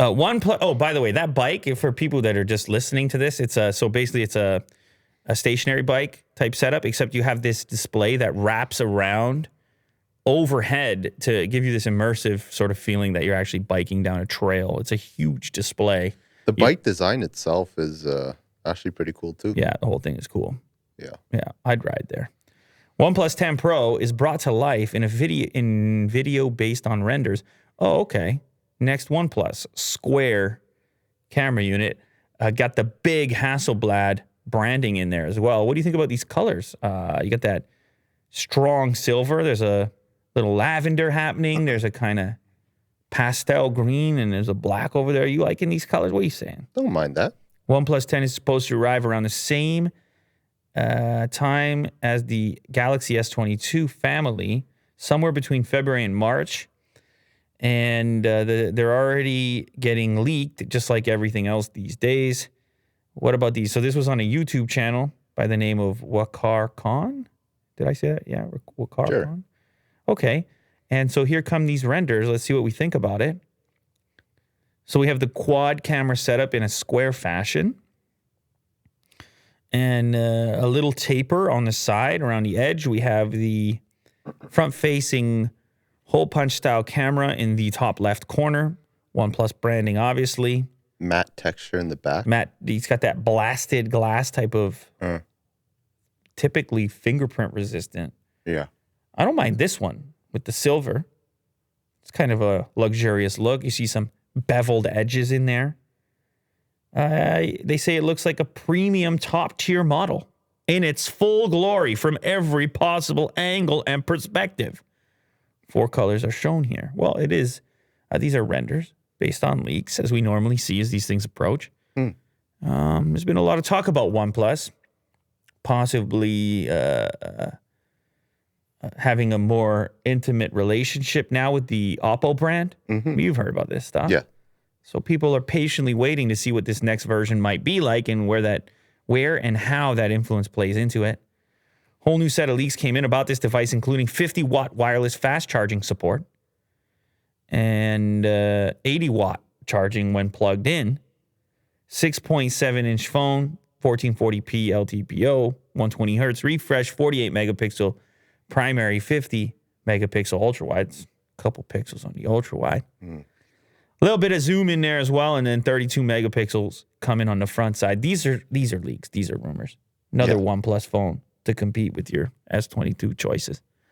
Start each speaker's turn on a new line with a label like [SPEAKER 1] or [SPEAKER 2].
[SPEAKER 1] OnePlus. Oh, by the way, that bike, for people that are just listening to this, it's a stationary bike type setup, except you have this display that wraps around overhead to give you this immersive sort of feeling that you're actually biking down a trail. It's a huge display.
[SPEAKER 2] The bike design itself is actually pretty cool too.
[SPEAKER 1] Yeah, the whole thing is cool.
[SPEAKER 2] Yeah,
[SPEAKER 1] I'd ride there. OnePlus 10 Pro is brought to life in video based on renders. Oh, okay. Next, OnePlus square camera unit. Got the big Hasselblad branding in there as well. What do you think about these colors? You got that strong silver. There's a little lavender happening. There's a kind of pastel green, and there's a black over there. Are you liking these colors? What are you saying?
[SPEAKER 2] don't mind that.
[SPEAKER 1] OnePlus 10 is supposed to arrive around the same time as the Galaxy S22 family, somewhere between February and March. And they're already getting leaked, just like everything else these days. What about these? So this was on a YouTube channel by the name of Wakar Khan. Did I say that? Yeah, Wakar Khan. Okay. And so here come these renders. Let's see what we think about it. So we have the quad camera setup in a square fashion. And a little taper on the side around the edge. We have the front-facing hole punch style camera in the top left corner. OnePlus branding, obviously.
[SPEAKER 2] Matte texture in the back.
[SPEAKER 1] Matte, he's got that blasted glass type of typically fingerprint resistant.
[SPEAKER 2] Yeah.
[SPEAKER 1] I don't mind this one with the silver. It's kind of a luxurious look. You see some beveled edges in there. They say it looks like a premium top-tier model in its full glory from every possible angle and perspective. 4 colors are shown here. Well, it is. These are renders based on leaks, as we normally see as these things approach. There's been a lot of talk about OnePlus possibly having a more intimate relationship now with the Oppo brand. You've heard about this stuff.
[SPEAKER 2] Yeah.
[SPEAKER 1] So people are patiently waiting to see what this next version might be like and where and how that influence plays into it. Whole new set of leaks came in about this device, including 50-watt wireless fast charging support and 80-watt charging when plugged in, 6.7-inch phone, 1440p LTPO, 120 hertz refresh, 48 megapixel primary, 50 megapixel ultra wide. It's a couple pixels on the ultra wide. A little bit of zoom in there as well, and then 32 megapixels coming on the front side. These are leaks. These are rumors. Another OnePlus phone to compete with your S22 choices.